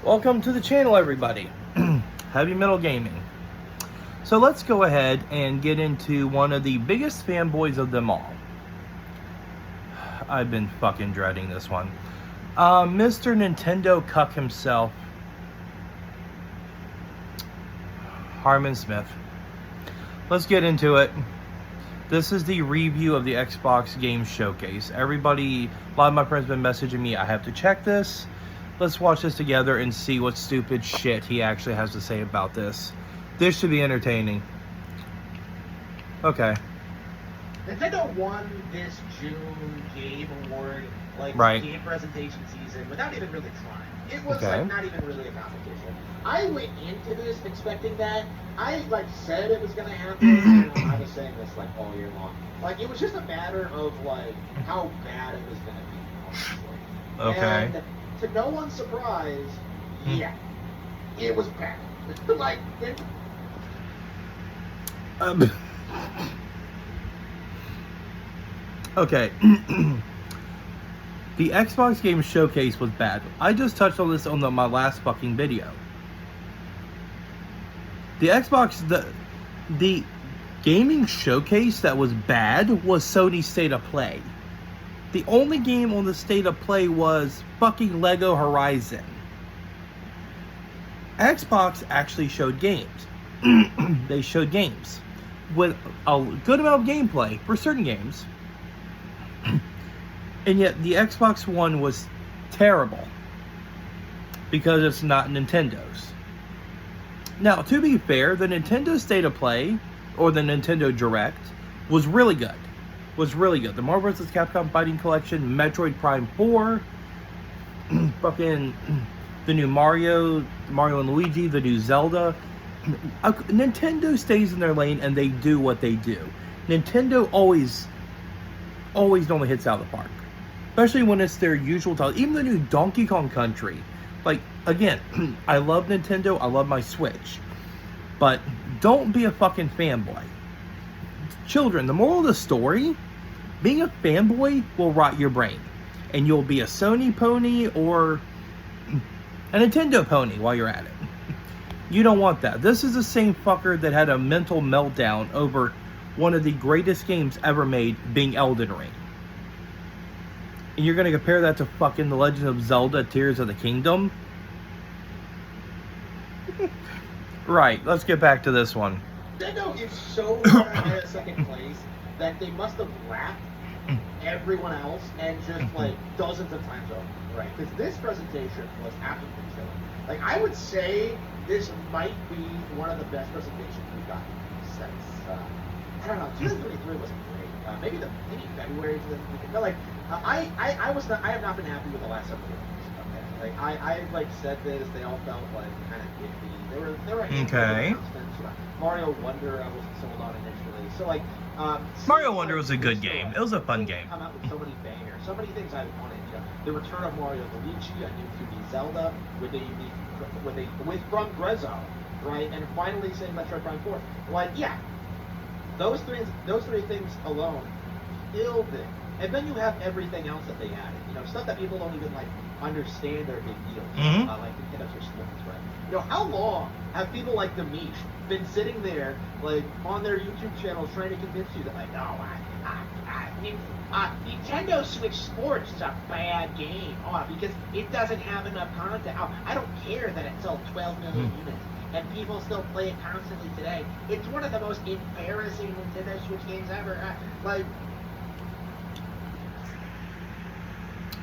Welcome to the channel, everybody. Heavy Metal Gaming. So let's go ahead and get into one of the biggest fanboys of them all. I've been fucking dreading this one. Mr. Nintendo Cuck himself, Harmon Smith. Let's get into it. This is the review of the Xbox Game Showcase. Everybody, a lot of my friends have been messaging me, I have to check this. Let's watch this together and see what stupid shit he actually has to say about this. This should be entertaining. Okay. Nintendo won this June Game Award, game presentation season, without even really trying. It was not even really a competition. I went into this expecting that. I said it was gonna happen. I was saying this all year long. It was just a matter of how bad it was gonna be. Honestly. Okay. And to no one's surprise, yeah, it was bad. Okay. The Xbox Game Showcase was bad. I just touched on this on my last fucking video. The Xbox, the gaming showcase that was bad was Sony's State of Play. The only game on the State of Play was fucking Lego Horizon. Xbox actually showed games. They showed games with a good amount of gameplay for certain games. And yet the Xbox One was terrible because it's not Nintendo's. Now, to be fair, the Nintendo State of Play or the Nintendo Direct was really good. The Marvel vs. Capcom Fighting Collection, Metroid Prime 4, fucking the new Mario and Luigi, the new Zelda. Nintendo stays in their lane and they do what they do. Nintendo always normally hits out of the park. Especially when it's their usual title. Even the new Donkey Kong Country. Again, I love Nintendo, I love my Switch. But don't be a fucking fanboy. Children, the moral of the story, being a fanboy will rot your brain. And you'll be a Sony pony or a Nintendo pony while you're at it. You don't want that. This is the same fucker that had a mental meltdown over one of the greatest games ever made being Elden Ring. And you're going to compare that to fucking The Legend of Zelda Tears of the Kingdom? Right, let's get back to this one. Nintendo is so far ahead of second place that they must have lapped everyone else and just dozens of times over, right? Because this presentation was absolutely killer. I would say this might be one of the best presentations we've gotten since I don't know, 2023 wasn't great. Maybe February 2023. But I have not been happy with the last several years. Okay, I said this. They all felt kind of iffy. They were okay. Mario Wonder I wasn't sold on initially. So Mario Wonder was a good game. It was a fun game. Come out with so many bangers, so many things I wanted. The return of Mario and Luigi, a new 2D Zelda with from Grezzo, right? And finally saying Metroid Prime 4. Those three things alone killed it. And then you have everything else that they added. Stuff that people don't even understand are big deals. Like Nintendo's response, right? How long have people like the Mish been sitting there, on their YouTube channels, trying to convince you that, Nintendo Switch Sports is a bad game, because it doesn't have enough content. I don't care that it sold 12 million units. And people still play it constantly today. It's one of the most embarrassing Nintendo Switch games ever.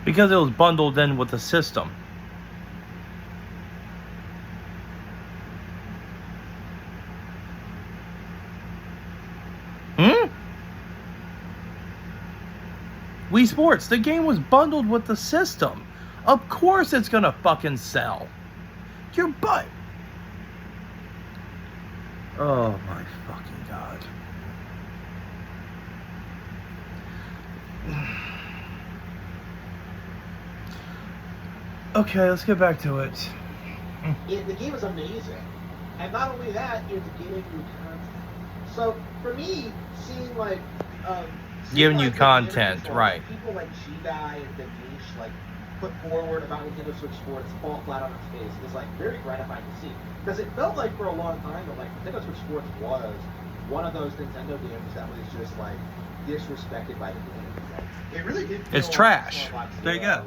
Because it was bundled in with the system. Wii Sports, the game was bundled with the system. Of course it's gonna fucking sell. Your butt. Oh my fucking god. Okay, let's get back to it. The game is amazing. And not only that, it's giving you content. So, for me, seeing giving you content, right? People like G-Guy and Danish, put forward about Nintendo Switch Sports fall flat on its face is like very gratifying to see, because it felt like for a long time that like Nintendo Switch Sports was one of those Nintendo games that was just like disrespected by the community. Like, it really did. It's feel trash. Like There you go.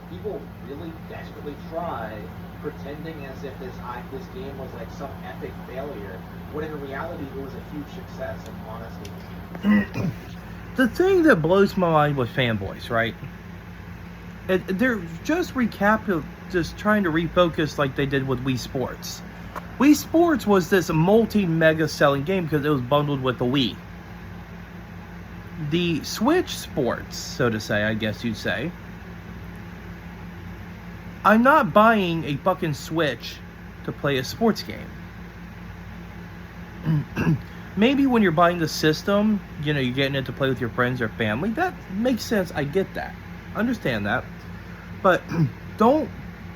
People really desperately tried pretending as if this game was like some epic failure, when in reality it was a huge success. And honestly, The thing that blows my mind with fanboys, right? They're just just trying to refocus like they did with Wii Sports. Wii Sports was this multi-mega selling game because it was bundled with the Wii. The Switch Sports, so to say, I guess you'd say, I'm not buying a fucking Switch to play a sports game. Maybe when you're buying the system, you know, you're getting it to play with your friends or family. That makes sense. I get that. Understand that. But don't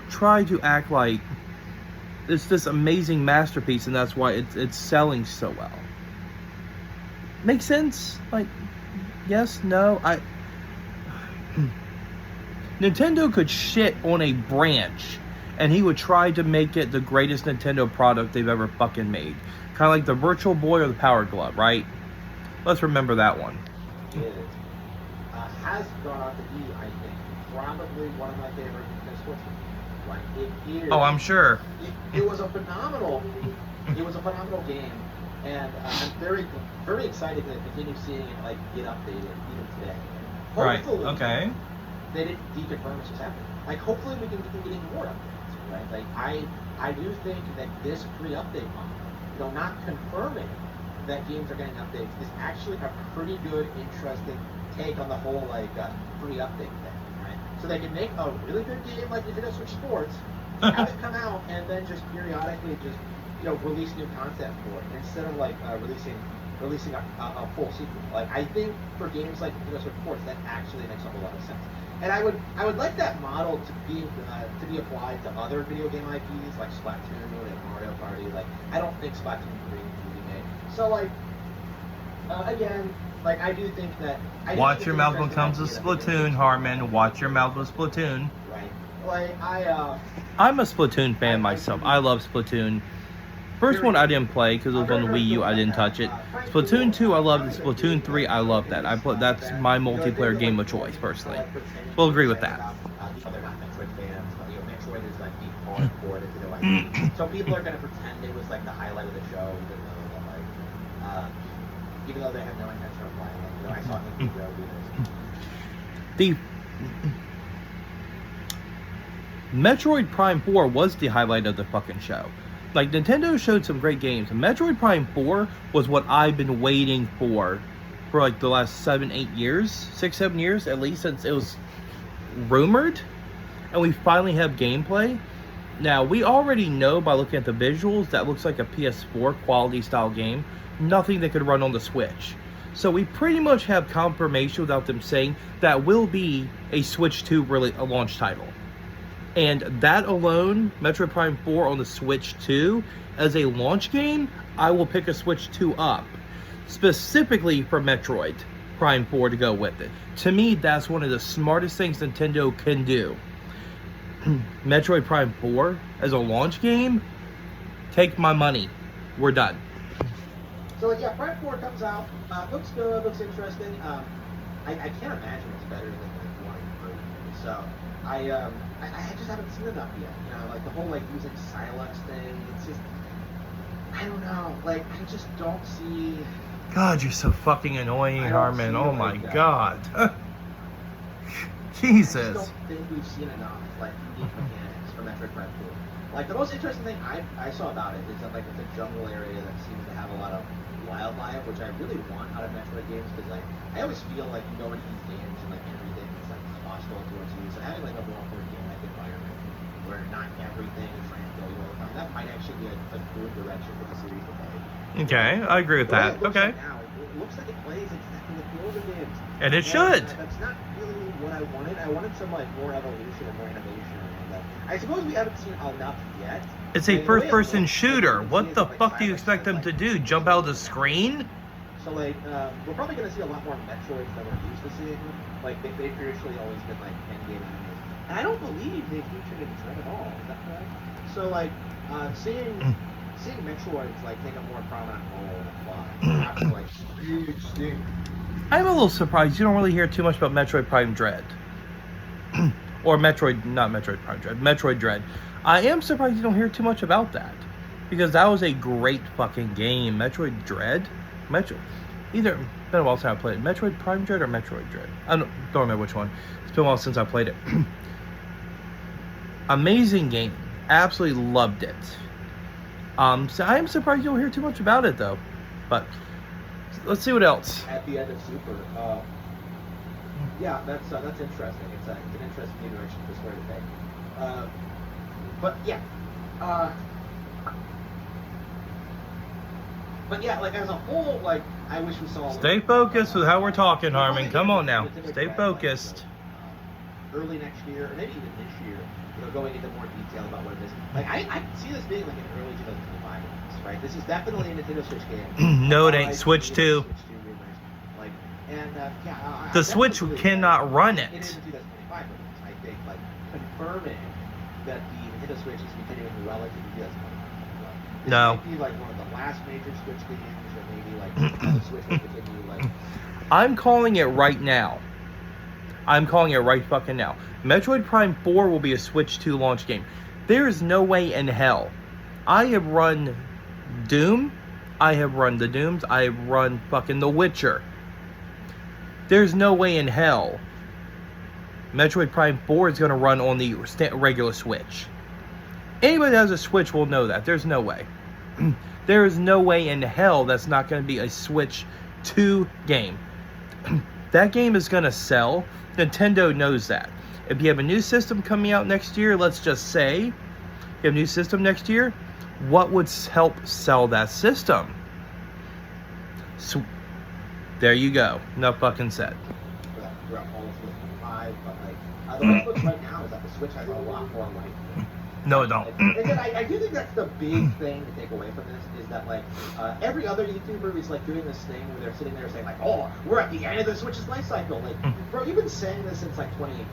try to act like it's this amazing masterpiece and that's why it's selling so well. Make sense? Like, yes, no, Nintendo could shit on a branch and he would try to make it the greatest Nintendo product they've ever fucking made. Kind of like the Virtual Boy or the Power Glove, right? Let's remember that one. it has gone on to be, I think, probably one of my favorite Nintendo Sports games. Like, it is. Oh, I'm sure. It was a phenomenal game, and I'm very, very excited to continue seeing it like get updated even today. Right. Hopefully, Okay. they didn't deconfirm this was happening. Like, hopefully we can keep getting more updates, right? Like, I do think that this free update model, you know, not confirming that games are getting updates, is actually a pretty good, interesting take on the whole like free update thing, right? So they can make a really good game like Nintendo Switch Sports, have it come out, and then just periodically just, you know, release new content for it instead of like releasing a full sequel. Like, I think for games like Nintendo Switch Sports, that actually makes a whole lot of sense. And I would like that model to be applied to other video game IPs like Splatoon and Mario Party. Like, I don't think Splatoon 3 will be made. So like, again, like, I do think that. Watch your mouth when it comes to Splatoon, Harmon. Watch your mouth with Splatoon. Right. Like, I'm a Splatoon fan myself. I love Splatoon. First one I didn't play because it was on the Wii U. I didn't touch it. Splatoon 2 I loved it. Splatoon 3 I love that. That's my multiplayer game of choice personally. We'll agree with that. They're not Metroid fans, but, you know, Metroid is like the hardcore into it. So people are gonna pretend it was like the highlight of the show, even though they have no intention of playing it. You know, I saw Nicky Joe do this. The Metroid Prime 4 was the highlight of the fucking show. Like, Nintendo showed some great games. Metroid Prime 4 was what I've been waiting for like the last 6-7 years at least, since it was rumored, and we finally have gameplay. Now, we already know by looking at the visuals that looks like a PS4 quality style game, nothing that could run on the Switch. So we pretty much have confirmation without them saying that will be a Switch 2 a launch title. And that alone, Metroid Prime 4 on the Switch 2, as a launch game, I will pick a Switch 2 up, specifically for Metroid Prime 4 to go with it. To me, that's one of the smartest things Nintendo can do. Metroid Prime 4 as a launch game, take my money. We're done. So yeah, Prime 4 comes out, looks good, looks interesting. I can't imagine it's better than like 1 and 3. So I just haven't seen enough yet. You know, like the whole like using Silex thing. It's just, I don't know. Like, I just don't see. God, you're so fucking annoying, Harmon. Oh my God. Jesus. I just don't think we've seen enough like unique mechanics for Metroid Prime 4. Like, the most interesting thing I saw about it is that like it's a jungle area that seems to have a lot of wildlife, which I really want out of Metroid games, because like I always feel like you go into these games and like everything is like hostile towards you. So having like a more game-like environment where not everything is trying to kill you all the time, that might actually be a good direction for the series to play. Okay, I agree with that. Okay. Like now, it looks like it plays exactly like the older games. And it should. That's not really what I wanted. I wanted some like more evolution and more innovation around that. I suppose we haven't seen enough yet. It's a first-person shooter. What the fuck do you expect them to do? Jump out of the screen? So like, we're probably gonna see a lot more Metroids than we're used to seeing. Like they've traditionally always been like endgame enemies, and I don't believe they featured in Dread at all. Is that correct? So like, seeing Metroids like take a more prominent role in the plot after like huge thing. I'm a little surprised you don't really hear too much about Metroid Prime Dread. Or not Metroid Prime Dread, Metroid Dread. I am surprised you don't hear too much about that. Because that was a great fucking game. Metroid Dread? Either, been a while since I played it. Metroid Prime Dread or Metroid Dread? I don't remember which one. It's been a while since I played it. Amazing game. Absolutely loved it. So I am surprised you don't hear too much about it though. But let's see what else. At the end of Super, yeah, that's interesting. It's an interesting new direction for Square to take. But yeah, like as a whole, like I wish we saw. Stay focused with how we're talking, Harmon. Come on now, stay focused. Early next year, or maybe even this year, going into more detail about what it is. Like I see this being like an early 2025 release, right? This is definitely a Nintendo Switch game. No, it ain't. Switch 2. Like, and the Switch cannot run it. It is a 2025 release. I think like confirming that the Nintendo Switch is continuing relative to 2025. This no. might be like one of the last major Switch games, or maybe like the Switch will continue like. I'm calling it right now. I'm calling it right fucking now. Metroid Prime 4 will be a Switch 2 launch game. There is no way in hell. I have run Doom. I have run the Dooms. I have run fucking The Witcher. There's no way in hell Metroid Prime 4 is going to run on the regular Switch. Anybody that has a Switch will know that. There's no way. There is no way in hell that's not going to be a Switch 2 game. That game is going to sell. Nintendo knows that. If you have a new system coming out next year, let's just say, you have a new system next year, what would help sell that system? So, there you go. Enough fucking said. Throughout all of 2025, but like, the way it looks right now is that the Switch has a lot more life. No, it don't. And I do think that's the big thing to take away from this, is that like every other YouTuber is like doing this thing where they're sitting there saying like, oh, we're at the end of the Switch's life cycle. Like, bro, you've been saying this since like 2018.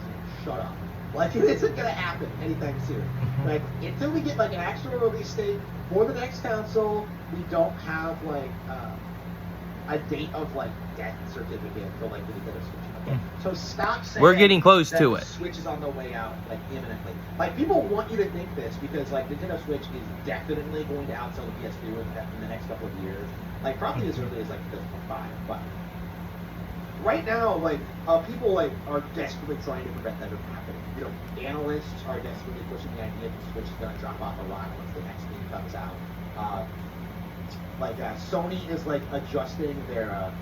Shut up. Like, it isn't gonna happen anytime soon. Like, until we get like an actual release date for the next console, we don't have like a date of like death certificate for like the Nintendo Switch. Okay? So stop saying we're getting close to it. Switch is on the way out like imminently. Like, people want you to think this because like Nintendo Switch is definitely going to outsell the PS3 in the next couple of years. Like, probably as early as like 2025. But right now, like people like are desperately trying to prevent that from happening. You know, analysts are desperately pushing the idea that the Switch is going to drop off a lot once the next game comes out. Sony is like adjusting their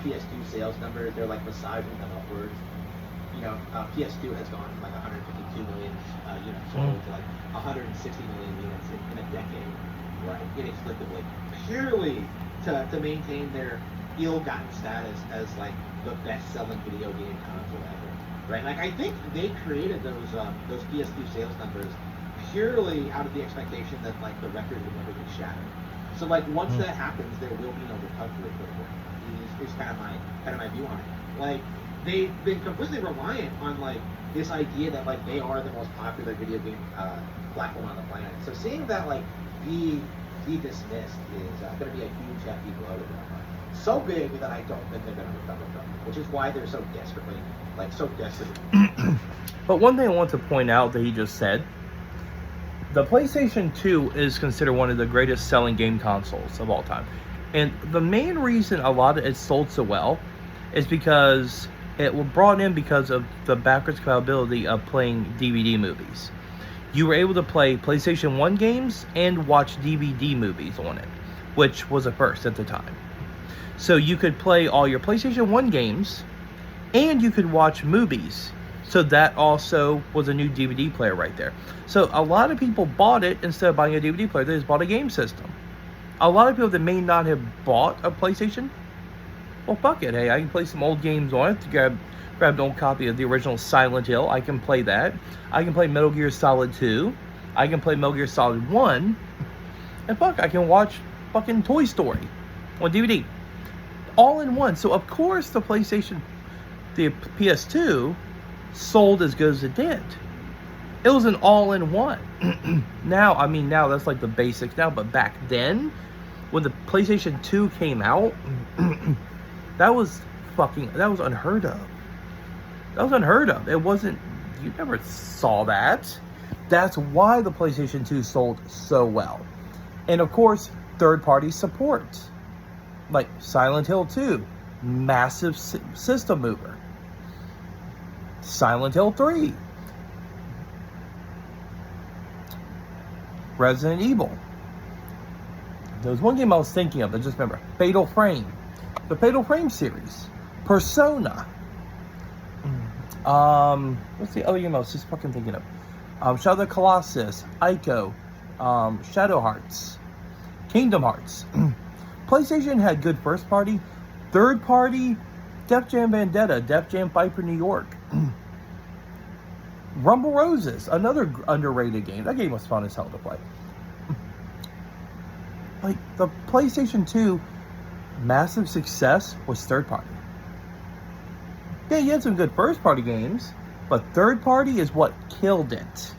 PS2 sales numbers. They're like massaging them upwards. You know, PS2 has gone from like 152 million units sold to like 160 million units in a decade, right? Inexplicably, purely to maintain their ill-gotten status as like the best-selling video game console ever, right? Like, I think they created those PS2 sales numbers purely out of the expectation that like the record would never be shattered. So like once that happens, there will be no recovery for the brand. Is kind of my view on it. Like, they've been completely reliant on like this idea that like they are the most popular video game platform on the planet. So seeing that like be dismissed is going to be a huge hefty blow to them. So big that I don't think they're going to recover from it, which is why they're so desperate. But one thing I want to point out that he just said, the PlayStation 2 is considered one of the greatest selling game consoles of all time. And the main reason a lot of it sold so well is because it was brought in because of the backwards compatibility of playing DVD movies. You were able to play PlayStation 1 games and watch DVD movies on it, which was a first at the time. So you could play all your PlayStation 1 games and you could watch movies. So that also was a new DVD player right there. So a lot of people bought it instead of buying a DVD player. They just bought a game system. A lot of people that may not have bought a PlayStation, well, fuck it. Hey, I can play some old games on it. Grab an old copy of the original Silent Hill. I can play that. I can play Metal Gear Solid 2. I can play Metal Gear Solid 1. And fuck, I can watch fucking Toy Story on DVD. all in one. So of course the PS2 sold as good as it did. It was an all-in-one. Now that's like the basics now, but back then, when the PlayStation 2 came out, that was unheard of. That was unheard of. It wasn't, you never saw that. That's why the PlayStation 2 sold so well. And of course, third-party support. Like Silent Hill 2, massive system mover. Silent Hill 3. Resident Evil. There was one game I was thinking of, I just remember. Fatal Frame. The Fatal Frame series. Persona. What's the other game I was just fucking thinking of? Shadow of the Colossus. Ico. Shadow Hearts. Kingdom Hearts. PlayStation had good first party. Third party, Def Jam Vendetta. Def Jam Fight for New York. Rumble Roses, another underrated game. That game was fun as hell to play. Like, the PlayStation 2 massive success was third party. Yeah, you had some good first party games, but third party is what killed it.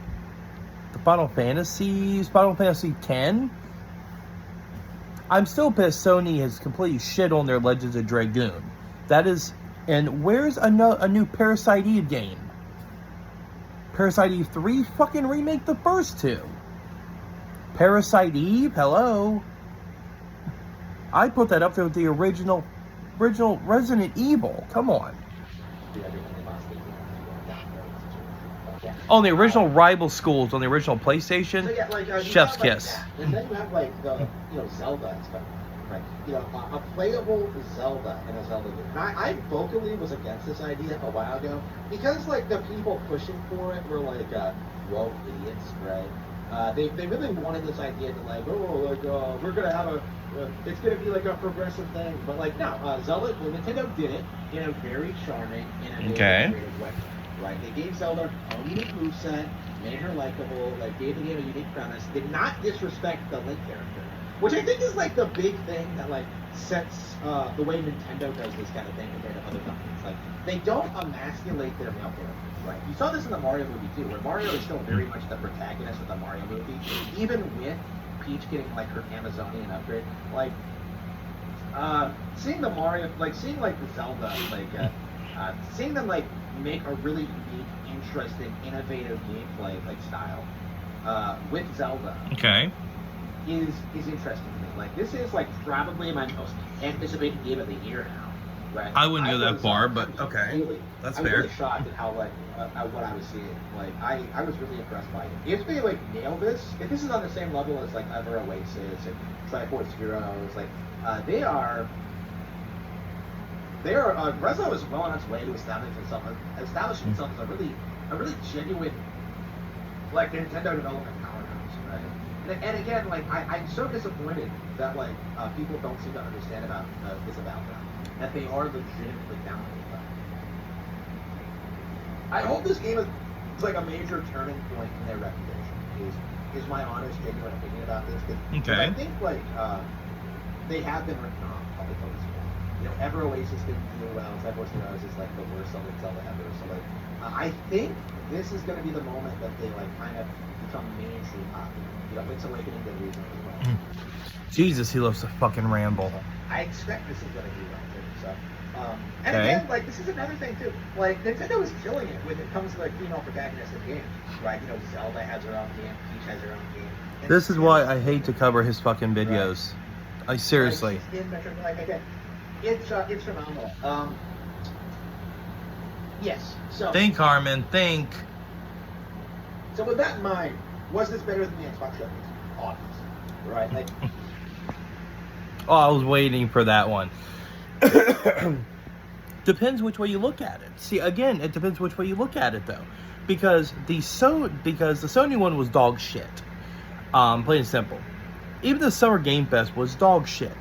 The Final Fantasy X. I'm still pissed Sony has completely shit on their Legends of Dragoon. That is, and where's a new Parasite Eve game? Parasite Eve 3, fucking remake the first two. Parasite Eve, hello. I put that up there with the original Resident Evil. Come on. On the original rival schools on the original PlayStation, So yeah, like, chef's you have, kiss. Like, and then you have like the Zelda and stuff, right? A playable Zelda in a Zelda game. And I vocally was against this idea a while ago because like the people pushing for it were like woke idiots, right? They really wanted this idea to like we're gonna have it's gonna be like a progressive thing, but like no, Zelda, Nintendo did it in a very charming, creative way. Right, they gave Zelda a unique moveset, made her likable, like gave the game a unique premise, did not disrespect the Link character, which I think is like the big thing that like sets the way Nintendo does this kind of thing compared to other companies. Like they don't emasculate their male characters, right? You saw this in the Mario movie too, where Mario is still very much the protagonist of the Mario movie, even with Peach getting like her Amazonian upgrade. Like seeing the Mario, like seeing like the Zelda, like seeing them like make a really unique, interesting, innovative gameplay like style with Zelda. Okay. Is interesting to me. Like this is like probably my most anticipated game of the year now. Right? I wouldn't go that far, but okay, that's fair. I was really shocked at how like at what I was seeing. Like I was really impressed by it. If they like nail this, if this is on the same level as like Ever Oasis and Triforce Heroes, like they are. Rezo is well on its way to establishing itself as a really genuine, like Nintendo development powerhouse, right? And again, like I'm so disappointed that like people don't seem to understand about them, that they are legitimately talented. I hope this game is like a major turning point in their reputation. Is my honest, genuine opinion about this? Cause I think like they have been written off up until this point. Ever Oasis didn't do well. Triforce Heroes is like the worst Zelda ever. So like, I think this is going to be the moment that they like kind of become mainstream popular. Link's Awakening did reasonably well. Jesus, he loves to fucking ramble. I expect this is going to do well too. So, and again, like this is another thing too. Like Nintendo is killing it when it comes to like female protagonists in games, right? Zelda has her own game, Peach has her own game. And this is why I hate to cover his fucking videos. Right. I seriously. Like again. It's phenomenal. Yes. So think, Harmon. Think. So with that in mind, was this better than the Xbox showcase? Obviously, right? Like. Oh, I was waiting for that one. Depends which way you look at it. See, again, it depends which way you look at it, though, because the Sony one was dog shit. Plain and simple. Even the Summer Game Fest was dog shit.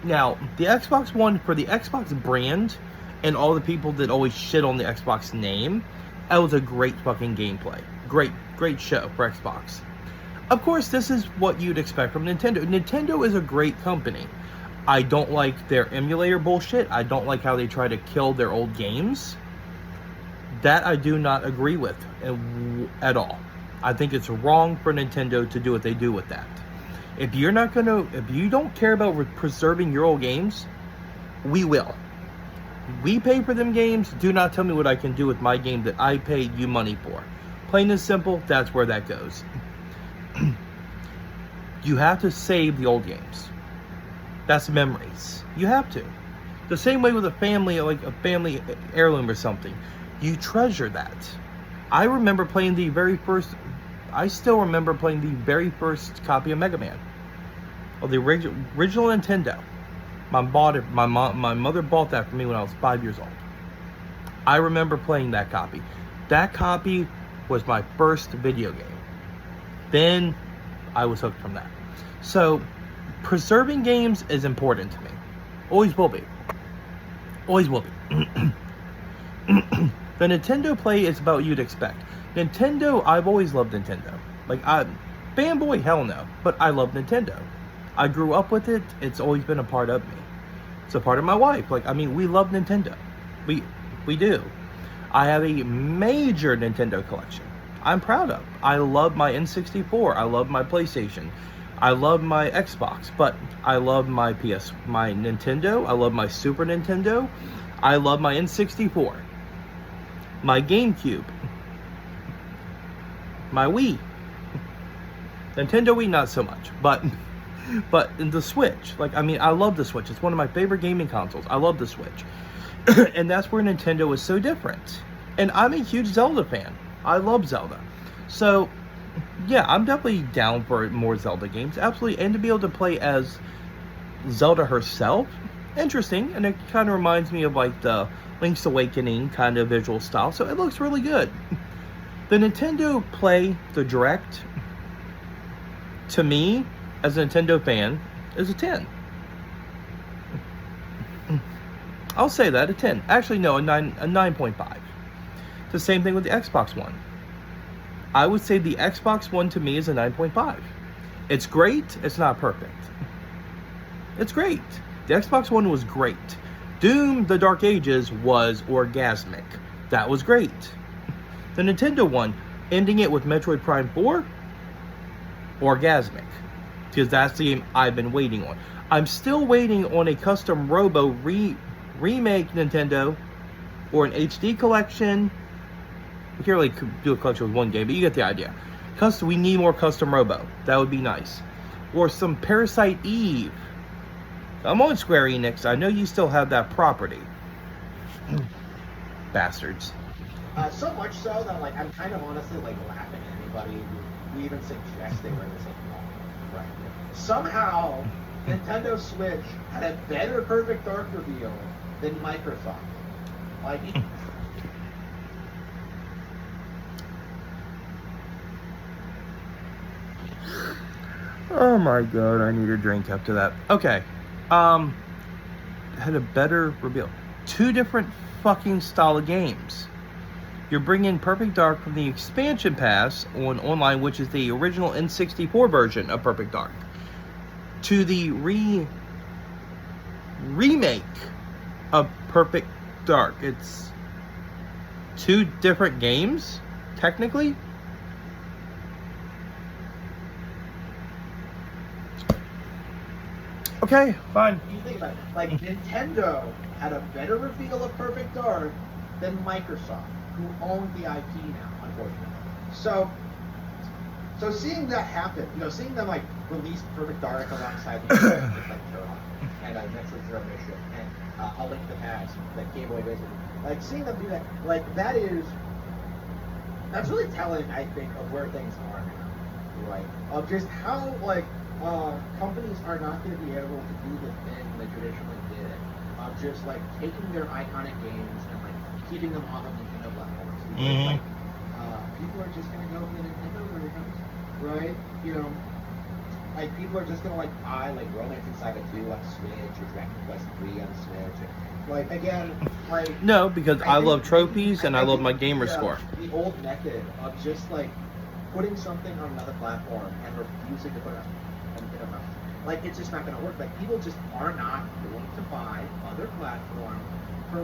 Now, the Xbox One, for the Xbox brand, and all the people that always shit on the Xbox name, that was a great fucking gameplay. Great show for Xbox. Of course, this is what you'd expect from Nintendo. Nintendo is a great company. I don't like their emulator bullshit. I don't like how they try to kill their old games. That I do not agree with at all. I think it's wrong for Nintendo to do what they do with that. If you don't care about preserving your old games, we will. We pay for them games. Do not tell me what I can do with my game that I paid you money for. Plain and simple, that's where that goes. You have to save the old games. That's memories. You have to. The same way with a family, like a family heirloom or something. You treasure that. I still remember playing the very first copy of Mega Man. Of the original Nintendo. My mother bought that for me when I was 5 years old. I remember playing that copy. That copy was my first video game. Then I was hooked from that. So, preserving games is important to me. Always will be. Always will be. The Nintendo play is about what you'd expect. Nintendo, I've always loved Nintendo. Fanboy, hell no. But I love Nintendo. I grew up with it. It's always been a part of me. It's a part of my wife. We love Nintendo. We do. I have a major Nintendo collection. I'm proud of. I love my N64. I love my PlayStation. I love my Xbox. But I love my Nintendo. I love my Super Nintendo. I love my N64. My GameCube. My Wii. Nintendo Wii, not so much. But the Switch. I love the Switch. It's one of my favorite gaming consoles. I love the Switch. And that's where Nintendo is so different. And I'm a huge Zelda fan. I love Zelda. So, yeah, I'm definitely down for more Zelda games. Absolutely. And to be able to play as Zelda herself, interesting. And it kind of reminds me of the Link's Awakening kind of visual style. So it looks really good. The Nintendo Play, the Direct, to me, as a Nintendo fan, is a 10. I'll say that, a 10. Actually, no, a 9.5. The same thing with the Xbox One. I would say the Xbox One to me is a 9.5. It's great, it's not perfect. It's great. The Xbox One was great. Doom, The Dark Ages was orgasmic. That was great. The Nintendo one, ending it with Metroid Prime 4, orgasmic. Because that's the game I've been waiting on. I'm still waiting on a custom Robo remake Nintendo, or an HD collection. We can't really do a collection with one game, but you get the idea. We need more custom Robo. That would be nice. Or some Parasite Eve. I'm on Square Enix. I know you still have that property. Bastards. So much so that I'm kind of honestly laughing at anybody who even suggests they were in the same ballpark. Right. Somehow, Nintendo Switch had a better Perfect Dark reveal than Microsoft. Oh my god, I need a drink after that. Okay. Had a better reveal. 2 different fucking style of games. You're bringing Perfect Dark from the expansion pass on online, which is the original N64 version of Perfect Dark, to the remake of Perfect Dark. It's 2 different games, technically. Okay, fine. You think about it. Nintendo had a better reveal of Perfect Dark than Microsoft, who owned the IP now, unfortunately. So seeing that happen, seeing them release Perfect Dark alongside the Turok and Metroid Zero Mission and A Link to the Past, that Game Boy Advance, seeing them do that, that's really telling, I think, of where things are now, right? Of just how companies are not going to be able to do the thing they traditionally did, of just taking their iconic games and keeping them on the Nintendo platforms. Because, people are just going to go for the Nintendo versions, right? People are just going to buy Romance in Saga 2 on Switch or Dragon Quest 3 on Switch. Again, no, because I love trophies and I love my gamer score. The old method of just putting something on another platform and refusing to put it on Like, it's just not going to work. Like, people just are not going to buy other platforms for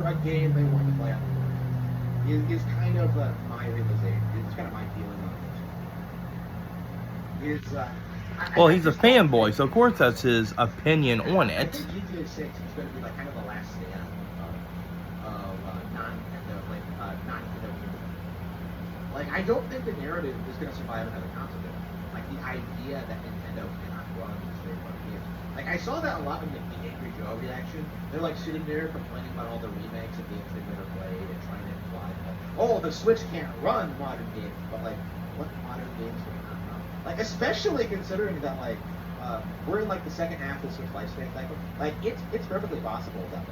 a game they want to play on the board. Is kind of my realization. It's kind of my feeling on it. Well, he's a fanboy, so of course that's his opinion on I it. think GTA 6 is going to be like kind of the last stand of non-Nintendo, non-Nintendo games. Like, I don't think the narrative is going to survive another console. Like, the idea that Nintendo cannot run these third-party games. Like, I saw that a lot in the Angry Joe reaction. They're like sitting there complaining about all the remakes of games they've never played and trying to imply that, oh, the Switch can't run modern games. But like, what modern games do they not run? Like, especially considering that like we're in like the second half of the Switch lifespan cycle. Like, it's perfectly possible that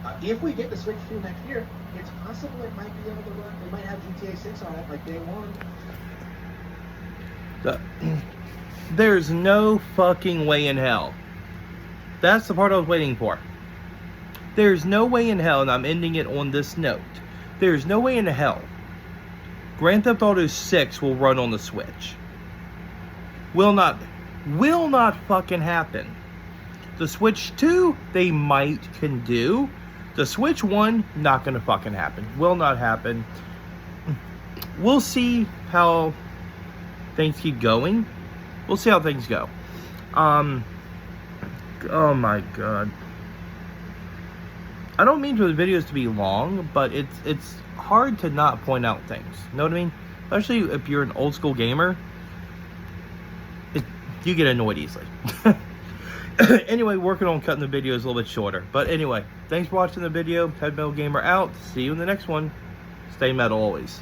like if we get the Switch 2 next year, it's possible it might be able to run. They might have GTA 6 on it like day one. There's no fucking way in hell. That's the part I was waiting for. There's no way in hell, and I'm ending it on this note. There's no way in hell Grand Theft Auto 6 will run on the Switch. Will not fucking happen. The Switch 2, they might can do. The Switch 1, not gonna fucking happen. Will not happen. We'll see how things keep going. We'll see how things go. Oh my god. I don't mean for the videos to be long, but it's hard to not point out things. You know what I mean? Especially if you're an old school gamer. You get annoyed easily. Anyway, working on cutting the videos a little bit shorter. But anyway, thanks for watching the video. Head Metal Gamer out. See you in the next one. Stay metal always.